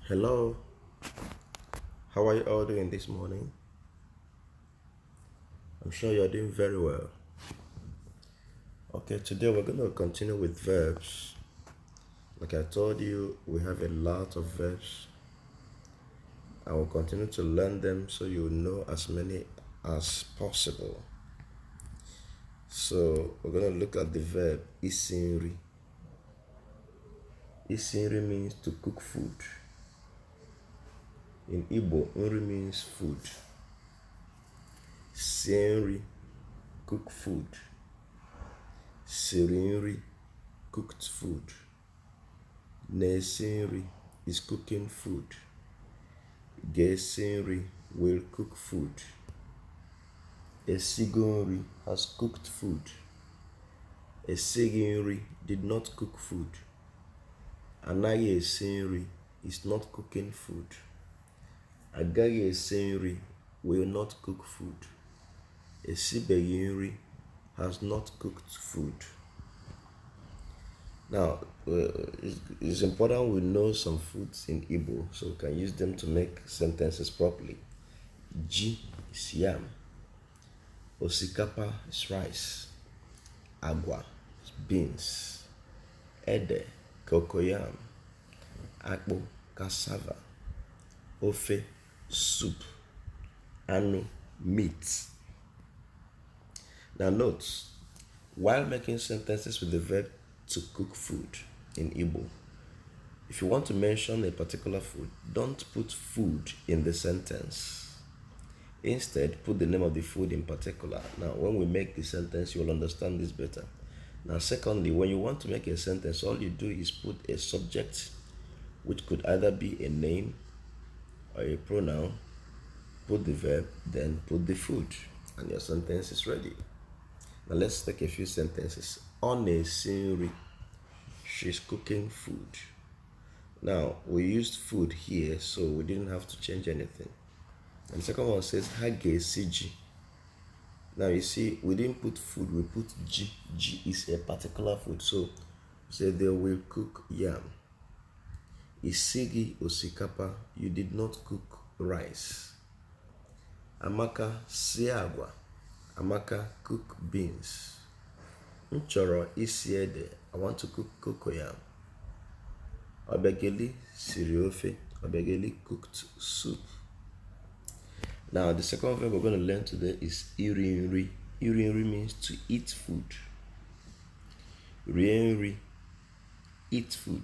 Hello, how are you all doing this morning? I'm sure you're doing very well. Okay, today we're going to continue with verbs. Like I told you, we have a lot of verbs. I will continue to learn them so you know as many as possible. So we're going to look at the verb isinri. Isinri means to cook food. In Igbo, nri means food. Sienri, cook food. Sirinri, cooked food. Nesinri is cooking food. Gesinri will cook food. Esigonri has cooked food. Esiginri did not cook food. Anaghị esi nri is not cooking food. Agaghị esi nri will not cook food. Esibeghị nri has not cooked food. Now, it's important we know some foods in Igbo so we can use them to make sentences properly. Ji is yam. Osikapa is rice. Agwa is beans. Ede, cocoyam. Akpu, cassava. Ofe, soup. Anu, meat. Now note, while making sentences with the verb to cook food in Igbo, if you want to mention a particular food, don't put food in the sentence. Instead, put the name of the food in particular. Now, when we make the sentence, you'll understand this better. Now, secondly, when you want to make a sentence, all you do is put a subject, which could either be a name or a pronoun, put the verb, then put the food, and your sentence is ready. Now, let's take a few sentences. On a scenery, she's cooking food. Now, we used food here, so we didn't have to change anything. And the second one says, Hage Siji. Now, you see, we didn't put food, we put G. G is a particular food, so we say they will cook yam. Isigi Osikapa, you did not cook rice. Amaka Siagwa, Amaka cook beans. Nchoro isi ede, I want to cook cocoyam. Obegeli siri ofe, Obegeli cooked soup. Now, the second verb we're going to learn today is irinri. Irinri means to eat food. Rienri, eat food.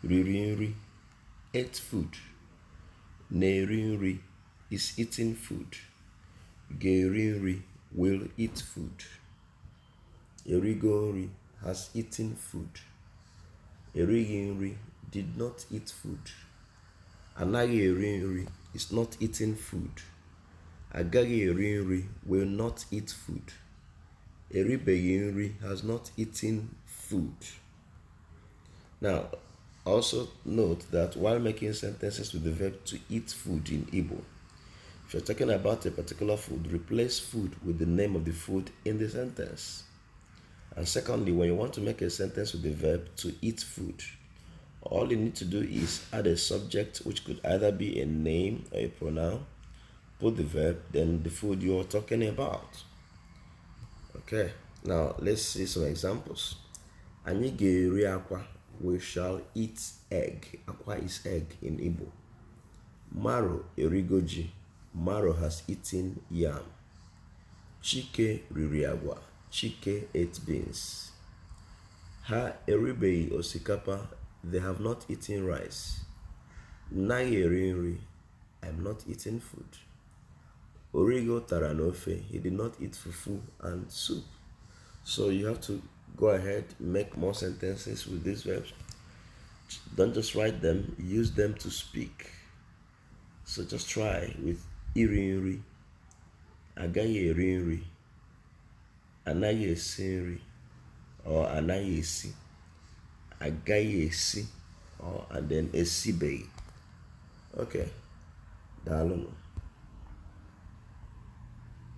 Ririnri, ate food. Nerinri is eating food. Gerinri will eat food. Erigonri has eaten food. Eriginri did not eat food. Anagi erinri is not eating food. Agagi erinri will not eat food. Eribeginri has not eaten food. Now, also note that while making sentences with the verb to eat food in Igbo, if you're talking about a particular food, replace food with the name of the food in the sentence. And secondly, when you want to make a sentence with the verb to eat food, all you need to do is add a subject, which could either be a name or a pronoun, put the verb, then the food you're talking about. Okay, now let's see some examples. Anyị ga-eri akwa, we shall eat egg. Akwa is egg in Igbo. Maro erigoji, Maro has eaten yam. Chike riri agwa, Chike ate beans. Ha eribeghị osikapa, they have not eaten rice. Naghị eri nri, I'm not eating food. Origo tara n'ofe, he did not eat fufu and soup. So you have to go ahead, make more sentences with these verbs. Don't just write them, use them to speak. So just try with iri nri, agaghị eri nri, anaghị esi nri, or anaghị esi, agaghị esi, or and then esibeghị. Okay, daalụ.